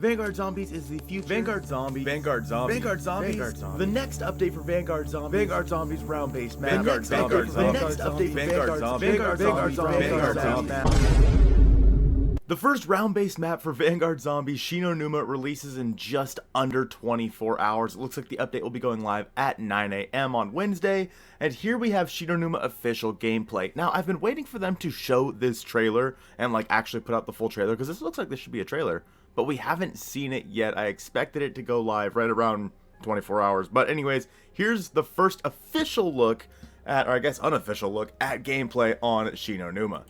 Vanguard Zombies is the future. Vanguard Zombies. Vanguard Zombies. Vanguard Zombies. Vanguard Zombies. The next update for Vanguard Zombies. Vanguard Zombies round-based map. Vanguard Zombies. The next update for Vanguard Zombies. Vanguard Zombies. Vanguard Zombies. The first round-based map for Vanguard Zombies, Shi No Numa, releases in just under 24 hours. It looks like the update will be going live at 9 a.m. on Wednesday. And here we have Shi No Numa official gameplay. Now, I've been waiting for them to show this trailer and actually put out the full trailer, because this looks like this should be a trailer. But we haven't seen it yet. I expected it to go live right around 24 hours. But anyways, here's the first official look at, or I guess unofficial look at gameplay on Shi No Numa.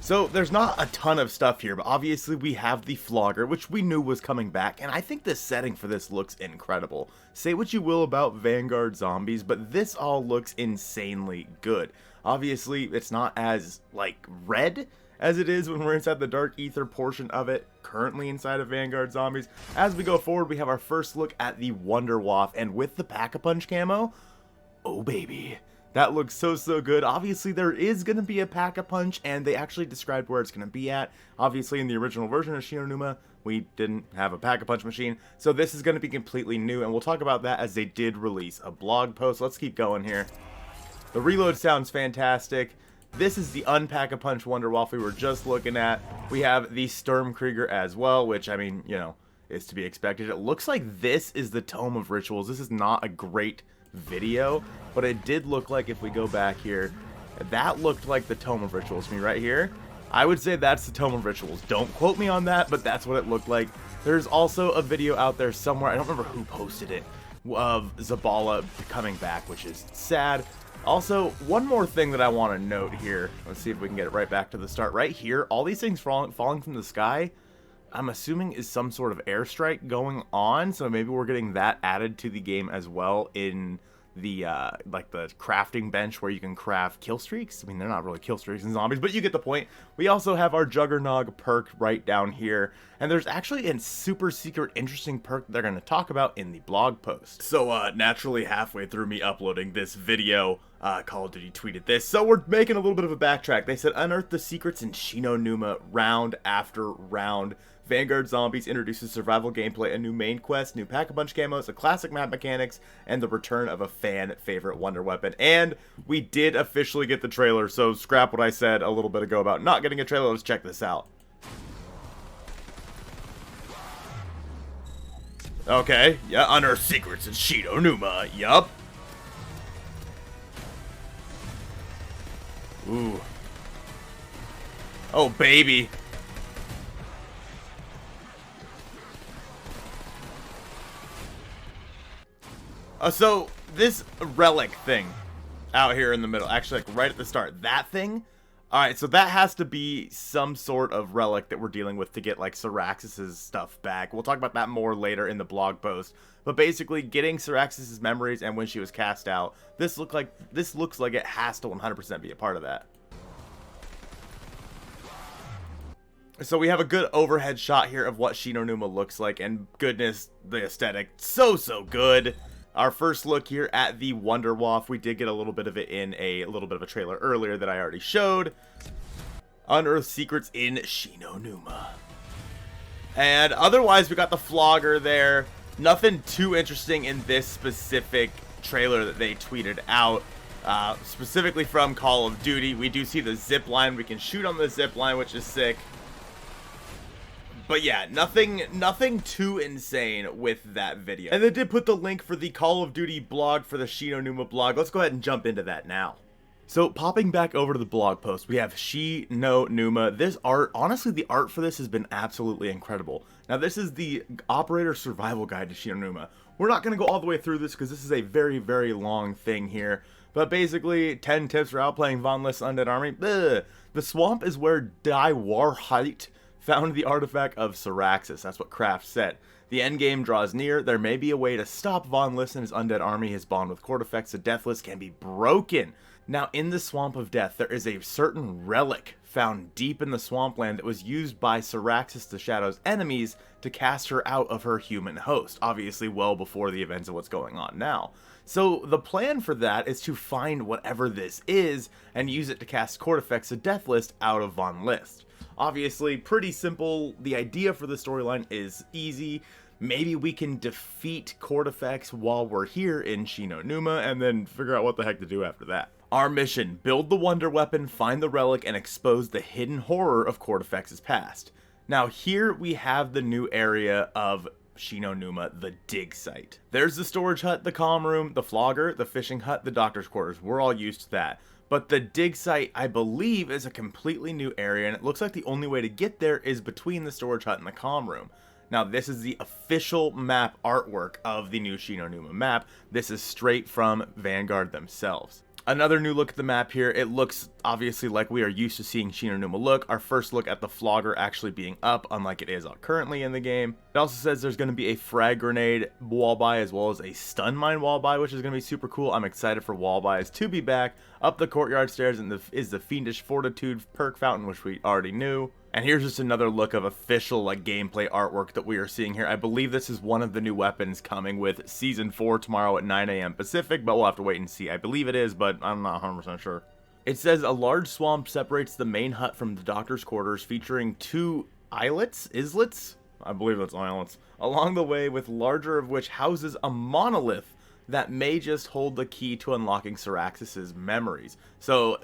So there's not a ton of stuff here, but obviously we have the Flogger, which we knew was coming back, and I think the setting for this looks incredible. Say what you will about Vanguard Zombies, but this all looks insanely good. Obviously, it's not as, red as it is when we're inside the Dark Ether portion of it, currently inside of Vanguard Zombies. As we go forward, we have our first look at the Wunderwaffe, and with the Pack-a-Punch camo, oh baby. That looks so good. Obviously, there is going to be a Pack-a-Punch, and they actually described where it's going to be at. Obviously, in the original version of Shi No Numa, we didn't have a Pack-a-Punch machine, so this is going to be completely new, and we'll talk about that as they did release a blog post. Let's keep going here. The reload sounds fantastic. This is the Unpack-a-Punch Wunderwaffe we were just looking at. We have the Sturmkrieger as well, which, I mean, you know, is to be expected. It looks like this is the Tome of Rituals. This is not a great video, but it did look like, if we go back here, that looked like the Tome of Rituals to me right here. I would say that's the Tome of Rituals. Don't quote me on that, but that's what it looked like. There's also a video out there somewhere, I don't remember who posted it, of Zabala coming back, which is sad. Also, one more thing that I want to note here, let's see if we can get it right back to the start. Right here, all these things falling from the sky, I'm assuming is some sort of airstrike going on, so maybe we're getting that added to the game as well in the the crafting bench where you can craft kill streaks. I mean, they're not really kill streaks in zombies, but you get the point. We also have our Juggernog perk right down here, and there's actually a super secret interesting perk that they're going to talk about in the blog post. So naturally, halfway through me uploading this video, Call of Duty tweeted this, so we're making a little bit of a backtrack. They said, unearth the secrets in Shi No Numa round after round. Vanguard Zombies introduces survival gameplay, a new main quest, new Pack-a-Punch camos, a classic map mechanics, and the return of a fan favorite wonder weapon. And we did officially get the trailer, so scrap what I said a little bit ago about not getting a trailer. Let's check this out. Okay, yeah, unearth secrets in Shi No Numa, yup. Ooh. Oh, baby. So this relic thing out here in the middle, actually right at the start, that thing, alright, so that has to be some sort of relic that we're dealing with to get Syraxis' stuff back. We'll talk about that more later in the blog post, but basically getting Syraxis' memories and when she was cast out, this looks like it has to 100% be a part of that. So we have a good overhead shot here of what Shi No Numa looks like, and goodness, the aesthetic, so good. Our first look here at the Wunderwaffe, we did get a little bit of it in a little bit of a trailer earlier that I already showed. Unearth secrets in Shi No Numa. And otherwise, we got the Flogger there. Nothing too interesting in this specific trailer that they tweeted out. Specifically from Call of Duty, we do see the zip line. We can shoot on the zip line, which is sick. But yeah, nothing too insane with that video. And they did put the link for the Call of Duty blog for the Shi No Numa blog. Let's go ahead and jump into that now. So popping back over to the blog post, we have Shi No Numa. This art, honestly, the art for this has been absolutely incredible. Now this is the operator survival guide to Shi No Numa. We're not going to go all the way through this because this is a very long thing here. But basically, 10 tips for outplaying Von List's Undead Army. Ugh. The swamp is where Die Warheit found the artifact of Syraxis. That's what Kraft said. The endgame draws near. There may be a way to stop Von List and his undead army. His bond with Cortifex, the Deathless, can be broken. Now, in the Swamp of Death, there is a certain relic found deep in the swampland that was used by Syraxis the Shadow's enemies to cast her out of her human host, obviously well before the events of what's going on now. So the plan for that is to find whatever this is and use it to cast Cortifex the Deathless out of Von List. Obviously, pretty simple. The idea for the storyline is easy. Maybe we can defeat Cortifex while we're here in Shi No Numa and then figure out what the heck to do after that. Our mission: build the Wonder Weapon, find the relic, and expose the hidden horror of Cortifex's past. Now here we have the new area of Shi No Numa, the dig site. There's the storage hut, the comm room, the flogger, the fishing hut, the doctor's quarters. We're all used to that. But the dig site, I believe, is a completely new area, and it looks like the only way to get there is between the storage hut and the comm room. Now, this is the official map artwork of the new Shi No Numa map. This is straight from Vanguard themselves. Another new look at the map here. It looks obviously like we are used to seeing Shi No Numa look. Our first look at the flogger actually being up, unlike it is currently in the game. It also says there's going to be a frag grenade wall buy as well as a stun mine wall buy, which is going to be super cool. I'm excited for wall buys to be back. Up the courtyard stairs is the Fiendish Fortitude perk fountain, which we already knew. And here's just another look of official gameplay artwork that we are seeing here. I believe this is one of the new weapons coming with Season 4 tomorrow at 9 AM Pacific, but we'll have to wait and see. I believe it is, but I'm not 100% sure. It says a large swamp separates the main hut from the doctor's quarters, featuring 2 islets? I believe that's islets. Along the way, with larger of which houses a monolith that may just hold the key to unlocking Syraxis' memories. So,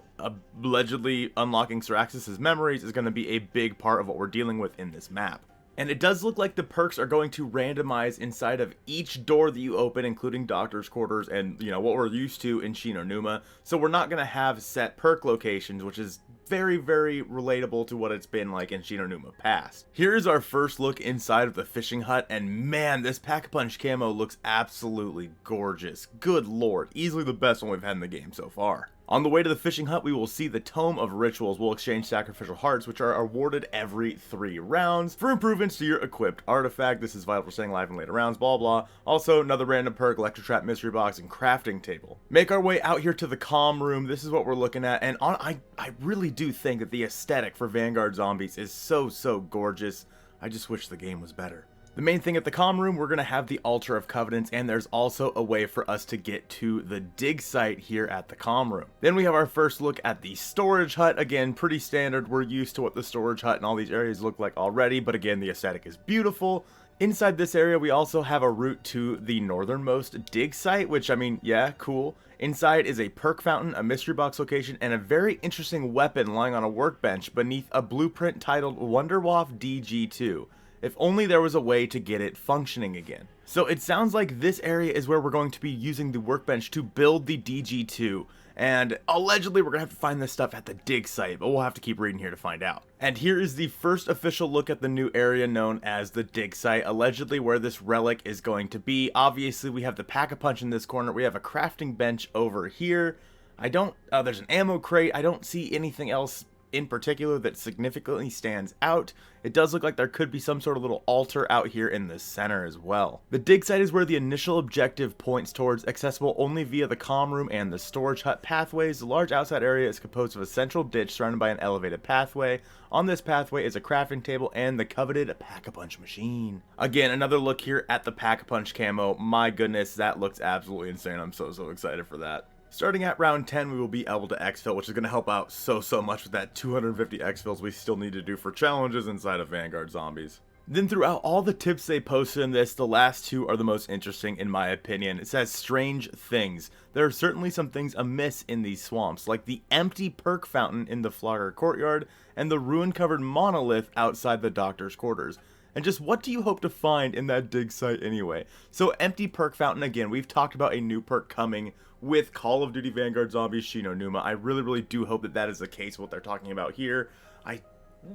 allegedly unlocking Syraxis' memories is going to be a big part of what we're dealing with in this map. And it does look like the perks are going to randomize inside of each door that you open, including Doctor's Quarters and, what we're used to in Shi No Numa. So we're not going to have set perk locations, which is very, very relatable to what it's been like in Shi No Numa past. Here's our first look inside of the fishing hut, and man, this Pack-a-Punch camo looks absolutely gorgeous. Good lord, easily the best one we've had in the game so far. On the way to the fishing hut, we will see the Tome of Rituals. We'll exchange sacrificial hearts, which are awarded every 3 rounds for improvements to your equipped artifact. This is vital for staying alive in later rounds, blah blah. Also, another random perk, Electro Trap Mystery Box, and Crafting Table. Make our way out here to the comm room. This is what we're looking at, and I really do think that the aesthetic for Vanguard Zombies is so gorgeous. I just wish the game was better. The main thing at the comm room, we're going to have the Altar of Covenants, and there's also a way for us to get to the dig site here at the comm room. Then we have our first look at the storage hut. Again, pretty standard. We're used to what the storage hut and all these areas look like already, but again, the aesthetic is beautiful. Inside this area, we also have a route to the northernmost dig site, which, I mean, yeah, cool. Inside is a perk fountain, a mystery box location, and a very interesting weapon lying on a workbench beneath a blueprint titled Wunderwaffe DG2. If only there was a way to get it functioning again. So it sounds like this area is where we're going to be using the workbench to build the DG2. And allegedly we're going to have to find this stuff at the dig site, but we'll have to keep reading here to find out. And here is the first official look at the new area known as the dig site, allegedly where this relic is going to be. Obviously we have the Pack-a-Punch in this corner, we have a crafting bench over here. There's an ammo crate. I don't see anything else in particular that significantly stands out. It does look like there could be some sort of little altar out here in the center as well. The dig site is where the initial objective points towards, accessible only via the comm room and the storage hut pathways. The large outside area is composed of a central ditch surrounded by an elevated pathway. On this pathway is a crafting table and the coveted Pack-a-Punch machine. Again, another look here at the Pack-a-Punch camo. My goodness, that looks absolutely insane. I'm so excited for that. Starting at round 10, we will be able to exfil, which is going to help out so much with that 250 exfils we still need to do for challenges inside of Vanguard Zombies. Then throughout all the tips they posted in this, the last 2 are the most interesting in my opinion. It says strange things. There are certainly some things amiss in these swamps, like the empty perk fountain in the Flogger courtyard and the ruin-covered monolith outside the doctor's quarters. And just what do you hope to find in that dig site anyway? So empty perk fountain, again, we've talked about a new perk coming with Call of Duty Vanguard Zombies Shi No Numa. I really do hope that is the case, what they're talking about here. I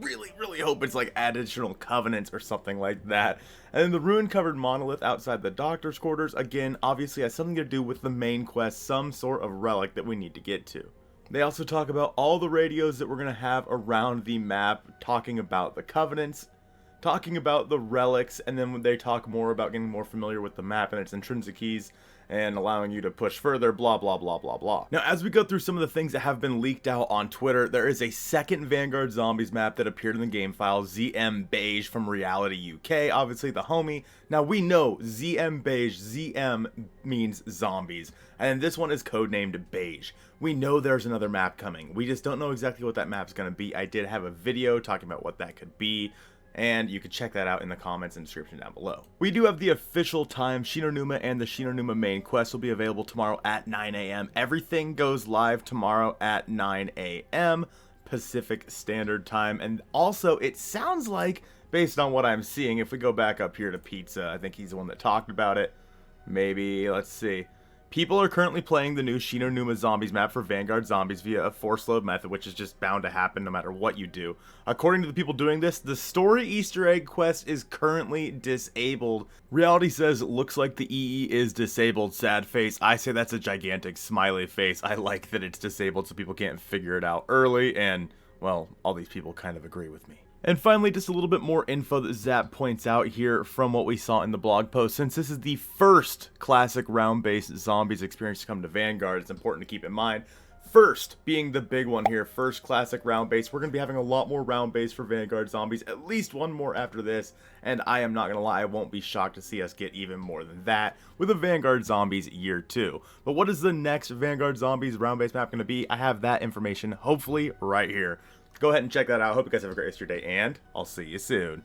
really hope it's like additional covenants or something like that. And then the ruin-covered monolith outside the doctor's quarters, again, obviously has something to do with the main quest, some sort of relic that we need to get to. They also talk about all the radios that we're going to have around the map, talking about the covenants. talking about the relics, and then when they talk more about getting more familiar with the map and its intrinsic keys, and allowing you to push further, blah, blah, blah, blah, blah. Now, as we go through some of the things that have been leaked out on Twitter, there is a second Vanguard Zombies map that appeared in the game file, ZM Beige from Reality UK, obviously the homie. Now, we know ZM Beige, ZM means zombies, and this one is codenamed Beige. We know there's another map coming. We just don't know exactly what that map's going to be. I did have a video talking about what that could be, and you can check that out in the comments and description down below. We do have the official time. Shi No Numa and the Shi No Numa main quest will be available tomorrow at 9 a.m. Everything goes live tomorrow at 9 a.m. Pacific Standard Time. And also, it sounds like, based on what I'm seeing, if we go back up here to Pizza, I think he's the one that talked about it. Maybe, let's see. People are currently playing the new Shi No Numa Zombies map for Vanguard Zombies via a force load method, which is just bound to happen no matter what you do. According to the people doing this, the story Easter egg quest is currently disabled. Reality says, looks like the EE is disabled, sad face. I say that's a gigantic smiley face. I like that it's disabled so people can't figure it out early, and, well, all these people kind of agree with me. And finally, just a little bit more info that Zap points out here from what we saw in the blog post. Since this is the first classic round-based zombies experience to come to Vanguard, it's important to keep in mind. First being the big one here, first classic round-based. We're going to be having a lot more round-based for Vanguard Zombies, at least one more after this. And I am not going to lie, I won't be shocked to see us get even more than that with a Vanguard Zombies Year 2. But what is the next Vanguard Zombies round-based map going to be? I have that information, hopefully, right here. Go ahead and check that out. I hope you guys have a great rest of your day, and I'll see you soon.